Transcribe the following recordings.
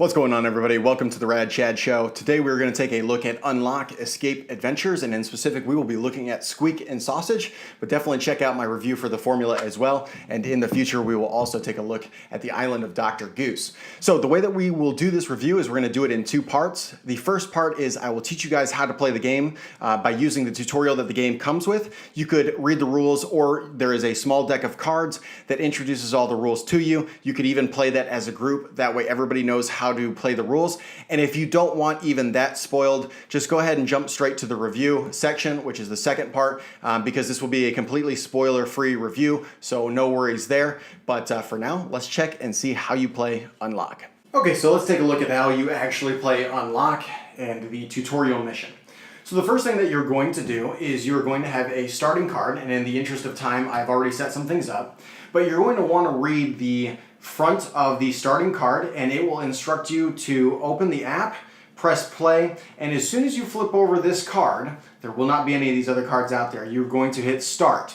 What's going on, everybody? Welcome to the Rad Chad Show. Today we're going to take a look at Unlock Escape Adventures, and in specific we will be looking at Squeek and Sausage, but definitely check out my review for the formula as well, and in the future we will also take a look at the island of Dr. Goose. So the way that we will do this review is we're going to do it in two parts. The first part is I will teach you guys how to play the game by using the tutorial that the game comes with. You could read the rules, or there is a small deck of cards that introduces all the rules to you. You could even play that as a group, that way everybody knows how to play the rules. And if you don't want even that spoiled, just go ahead and jump straight to the review section, which is the second part, because this will be a completely spoiler-free review, so no worries there. But for now, let's check and see how you play Unlock. Okay, so let's take a look at how you actually play Unlock and the tutorial mission. So the first thing that you're going to do is you're going to have a starting card, and in the interest of time, I've already set some things up, but you're going to want to read the front of the starting card, and it will instruct you to open the app, press play, and as soon as you flip over this card, there will not be any of these other cards out there. You're going to hit start.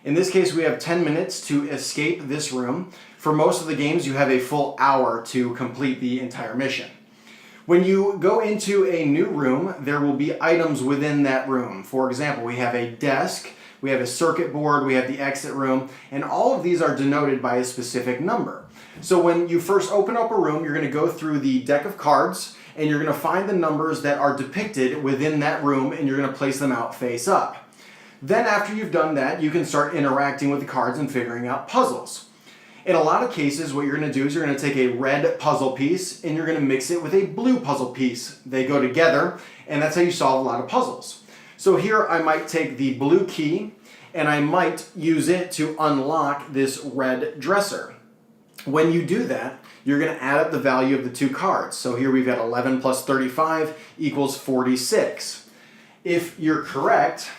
In this case, we have 10 minutes to escape this room. For most of the games, you have a full hour to complete the entire mission. When you go into a new room, there will be items within that room. For example, we have a desk, we have a circuit board, we have the exit room, and all of these are denoted by a specific number. So when you first open up a room, you're going to go through the deck of cards, and you're going to find the numbers that are depicted within that room, and you're going to place them out face up. Then after you've done that, you can start interacting with the cards and figuring out puzzles. In a lot of cases, what you're going to do is you're going to take a red puzzle piece and you're going to mix it with a blue puzzle piece. They go together, and that's how you solve a lot of puzzles. So here I might take the blue key and I might use it to unlock this red dresser. When you do that, you're going to add up the value of the two cards. So here we've got 11 plus 35 equals 46. If you're correct,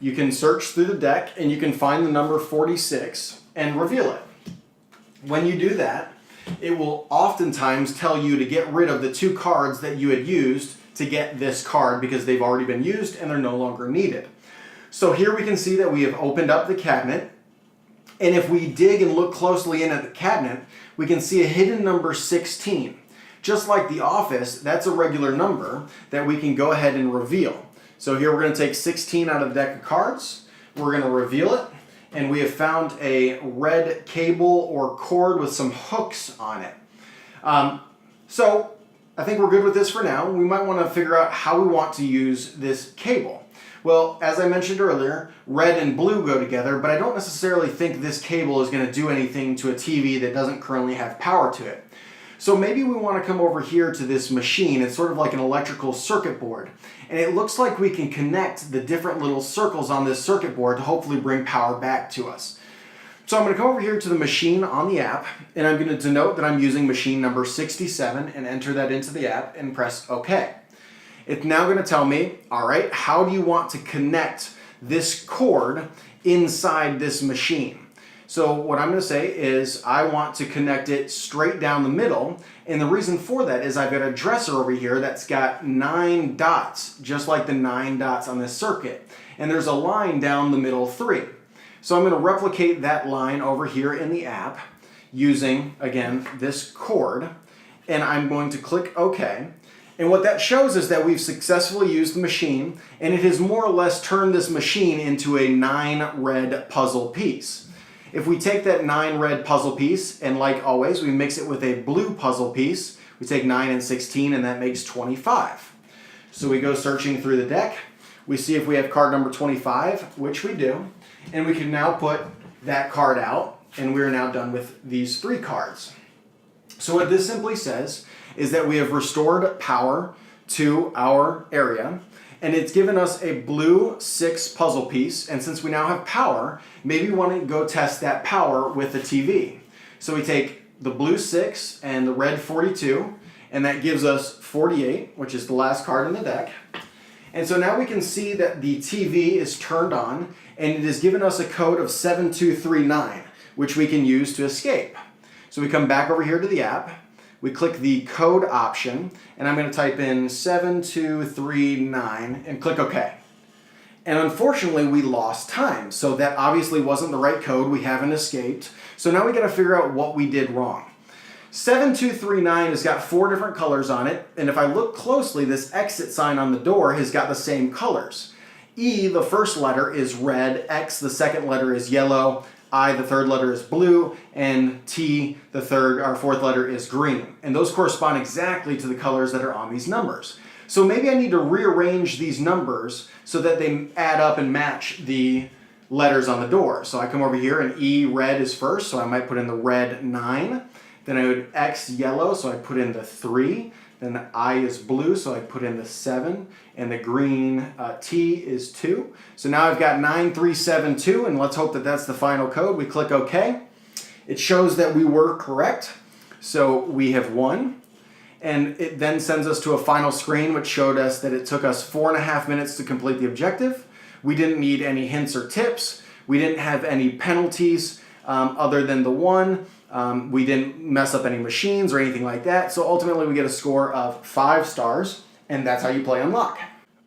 you can search through the deck and you can find the number 46 and reveal it. When you do that, it will oftentimes tell you to get rid of the two cards that you had used to get this card because they've already been used and they're no longer needed. So here we can see that we have opened up the cabinet, and if we dig and look closely in at the cabinet, we can see a hidden number 16. Just like the office, that's a regular number that we can go ahead and reveal. So here we're going to take 16 out of the deck of cards, we're going to reveal it, and we have found a red cable or cord with some hooks on it. So I think we're good with this for now. We might want to figure out how we want to use this cable. Well, as I mentioned earlier, red and blue go together, but I don't necessarily think this cable is going to do anything to a TV that doesn't currently have power to it. So maybe we want to come over here to this machine. It's sort of like an electrical circuit board. And it looks like we can connect the different little circles on this circuit board to hopefully bring power back to us. So I'm going to come over here to the machine on the app, and I'm going to denote that I'm using machine number 67 and enter that into the app and press OK. It's now going to tell me, all right, how do you want to connect this cord inside this machine? So what I'm going to say is I want to connect it straight down the middle, and the reason for that is I've got a dresser over here that's got 9 dots, just like the 9 dots on this circuit, and there's a line down the middle 3. So I'm going to replicate that line over here in the app using, again, this cord, and I'm going to click OK. And what that shows is that we've successfully used the machine, and it has more or less turned this machine into a 9 red puzzle piece. If we take that 9 red puzzle piece, and like always, we mix it with a blue puzzle piece, we take 9 and 16, and that makes 25. So we go searching through the deck, we see if we have card number 25, which we do, and we can now put that card out, and we're now done with these 3 cards. So what this simply says is that we have restored power to our area, and it's given us a blue 6 puzzle piece, and since we now have power, maybe we want to go test that power with the TV. So we take the blue 6 and the red 42, and that gives us 48, which is the last card in the deck. And so now we can see that the TV is turned on, and it has given us a code of 7239, which we can use to escape. So we come back over here to the app, we click the code option, and I'm going to type in 7239 and click OK. And unfortunately, we lost time, so that obviously wasn't the right code. We haven't escaped. So now we got to figure out what we did wrong. 7239 has got 4 different colors on it, and if I look closely, this exit sign on the door has got the same colors. E, the first letter, is red, X, the second letter, is yellow, I, the third letter, is blue, and T, the fourth letter, is green. And those correspond exactly to the colors that are on these numbers. So maybe I need to rearrange these numbers so that they add up and match the letters on the door. So I come over here and E, red, is first, so I might put in the red 9. Then I would X, yellow, so I put in the 3. Then the I is blue, so I put in the 7. And the green T is 2. So now I've got 9372, and let's hope that that's the final code. We click OK. It shows that we were correct, so we have won. And it then sends us to a final screen, which showed us that it took us 4.5 minutes to complete the objective. We didn't need any hints or tips. We didn't have any penalties other than the one. We didn't mess up any machines or anything like that. So ultimately we get a score of 5 stars, and that's how you play Unlock.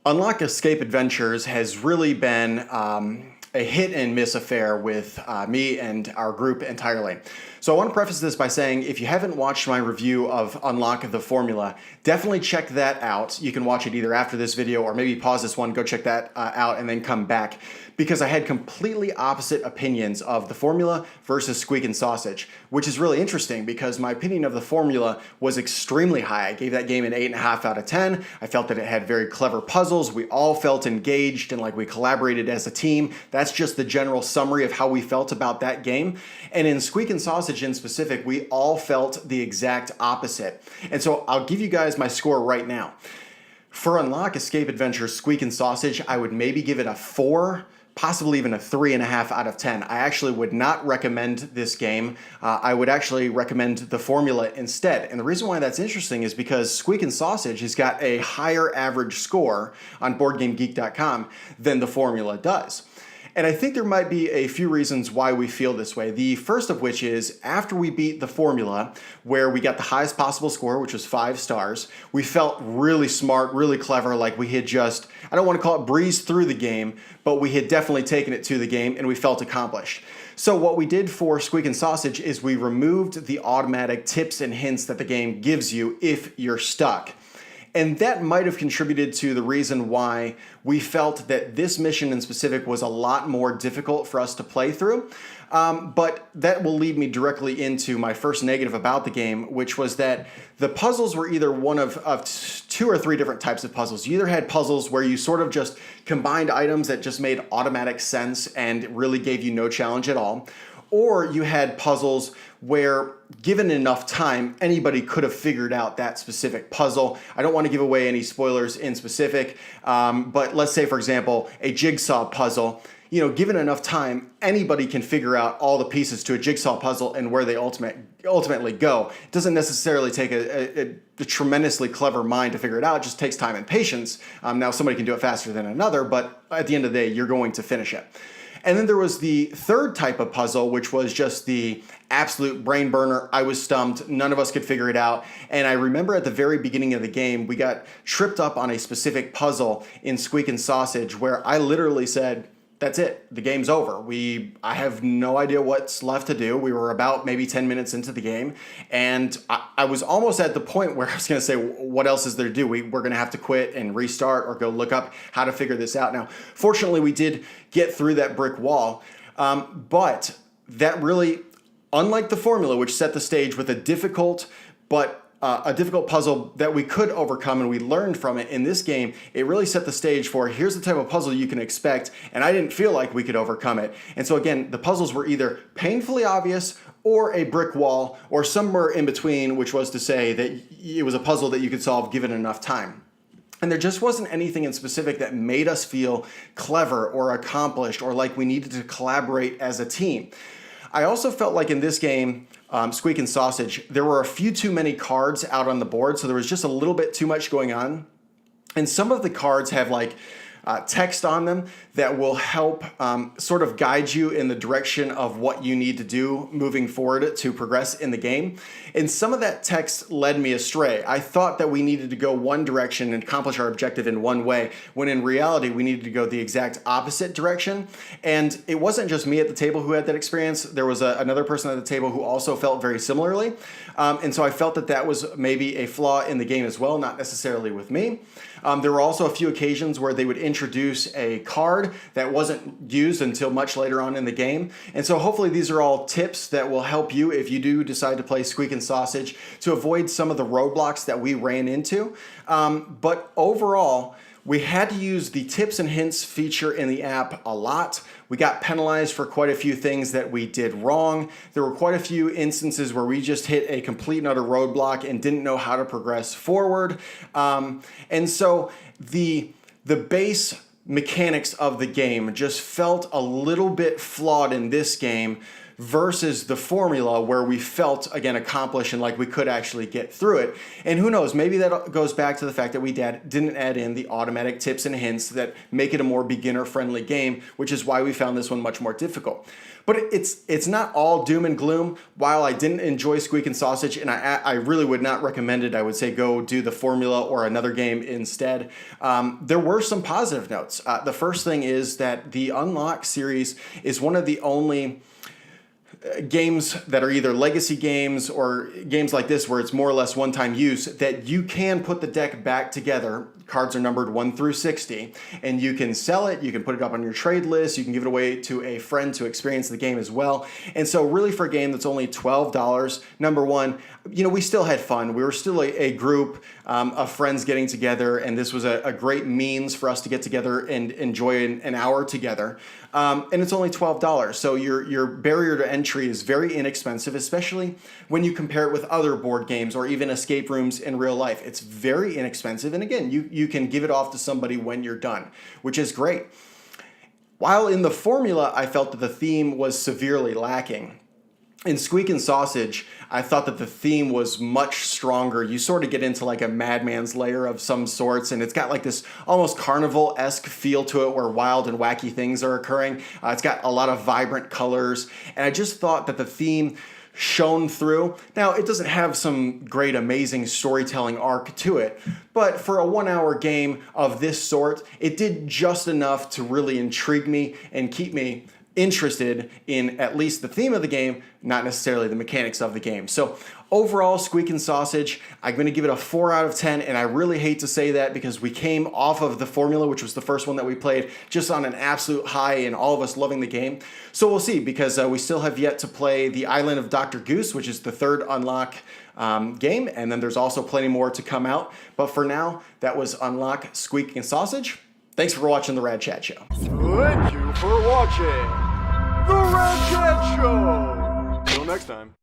Unlock Escape Adventures has really been a hit and miss affair with me and our group entirely. So I want to preface this by saying if you haven't watched my review of Unlock the Formula, definitely check that out. You can watch it either after this video or maybe pause this one, go check that out, and then come back. Because I had completely opposite opinions of the formula versus Squeek and Sausage, which is really interesting because my opinion of the formula was extremely high. I gave that game an 8.5 out of 10. I felt that it had very clever puzzles. We all felt engaged and like we collaborated as a team. That's just the general summary of how we felt about that game. And in Squeek and Sausage in specific, we all felt the exact opposite. And so I'll give you guys my score right now. For Unlock Escape Adventures, Squeek and Sausage, I would maybe give it a 4. Possibly even a 3.5 out of 10. I actually would not recommend this game. I would actually recommend the formula instead. And the reason why that's interesting is because Squeek and Sausage has got a higher average score on BoardGameGeek.com than the formula does. And I think there might be a few reasons why we feel this way. The first of which is after we beat the formula, where we got the highest possible score, which was 5 stars, we felt really smart, really clever, like we had just, I don't want to call it breezed through the game, but we had definitely taken it to the game and we felt accomplished. So what we did for Squeek and Sausage is we removed the automatic tips and hints that the game gives you if you're stuck. And that might have contributed to the reason why we felt that this mission in specific was a lot more difficult for us to play through. But that will lead me directly into my first negative about the game, which was that the puzzles were either one of 2 or 3 different types of puzzles. You either had puzzles where you sort of just combined items that just made automatic sense and really gave you no challenge at all. Or you had puzzles where, given enough time, anybody could have figured out that specific puzzle. I don't want to give away any spoilers in specific, but let's say, for example, a jigsaw puzzle. You know, given enough time, anybody can figure out all the pieces to a jigsaw puzzle and where they ultimately go. It doesn't necessarily take a tremendously clever mind to figure it out. It just takes time and patience. Now, somebody can do it faster than another, but at the end of the day, you're going to finish it. And then there was the third type of puzzle, which was just the absolute brain burner. I was stumped. None of us could figure it out. And I remember at the very beginning of the game, we got tripped up on a specific puzzle in Squeek and Sausage where I literally said, that's it. The game's over. I have no idea what's left to do. We were about maybe 10 minutes into the game, and I was almost at the point where I was going to say, what else is there to do? We're going to have to quit and restart or go look up how to figure this out. Now, fortunately, we did get through that brick wall, but that really, unlike the formula, which set the stage with a difficult puzzle that we could overcome and we learned from it, in this game, it really set the stage for here's the type of puzzle you can expect, and I didn't feel like we could overcome it. And so again, the puzzles were either painfully obvious or a brick wall or somewhere in between, which was to say that it was a puzzle that you could solve given enough time. And there just wasn't anything in specific that made us feel clever or accomplished or like we needed to collaborate as a team. I also felt like in this game, Squeek and Sausage, there were a few too many cards out on the board, so there was just a little bit too much going on. And some of the cards have like text on them that will help sort of guide you in the direction of what you need to do moving forward to progress in the game. And some of that text led me astray. I thought that we needed to go one direction and accomplish our objective in one way, when in reality we needed to go the exact opposite direction. And it wasn't just me at the table who had that experience. There was another person at the table who also felt very similarly. And so I felt that that was maybe a flaw in the game as well, not necessarily with me. There were also a few occasions where they would introduce a card that wasn't used until much later on in the game. And so hopefully these are all tips that will help you if you do decide to play Squeek and Sausage to avoid some of the roadblocks that we ran into. But overall, we had to use the tips and hints feature in the app a lot. We got penalized for quite a few things that we did wrong. There were quite a few instances where we just hit a complete and utter roadblock and didn't know how to progress forward. And so the base mechanics of the game just felt a little bit flawed in this game versus the formula where we felt, again, accomplished and like we could actually get through it. And who knows, maybe that goes back to the fact that we didn't add in the automatic tips and hints that make it a more beginner-friendly game, which is why we found this one much more difficult. But it's not all doom and gloom. While I didn't enjoy Squeek and Sausage, and I really would not recommend it, I would say go do the formula or another game instead. There were some positive notes. The first thing is that the Unlock series is one of the only games that are either legacy games or games like this where it's more or less one-time use that you can put the deck back together. Cards are numbered 1 through 60, and you can sell it, you can put it up on your trade list, you can give it away to a friend to experience the game as well. And so really for a game that's only $12, number one, you know, we still had fun. We were still a group of friends getting together, and this was a great means for us to get together and enjoy an hour together. And it's only $12. So your barrier to entry is very inexpensive, especially when you compare it with other board games or even escape rooms in real life. It's very inexpensive. And again, you can give it off to somebody when you're done, which is great. While in the formula, I felt that the theme was severely lacking. In Squeek and Sausage, I thought that the theme was much stronger. You sort of get into like a madman's lair of some sorts, and it's got like this almost carnival-esque feel to it where wild and wacky things are occurring. It's got a lot of vibrant colors, and I just thought that the theme shone through. Now, it doesn't have some great, amazing storytelling arc to it, but for a 1-hour game of this sort, it did just enough to really intrigue me and keep me interested in at least the theme of the game, not necessarily the mechanics of the game. So overall, Squeek and Sausage, I'm going to give it a 4 out of 10, and I really hate to say that because we came off of the formula, which was the first one that we played, just on an absolute high and all of us loving the game. So we'll see, because we still have yet to play the Island of Dr. Goose, which is the third Unlock game, and then there's also plenty more to come out. But for now, that was Unlock, Squeek and Sausage. Thanks for watching the Rad Chad Show. Thank you for watching the Rad Chad Show. Till next time.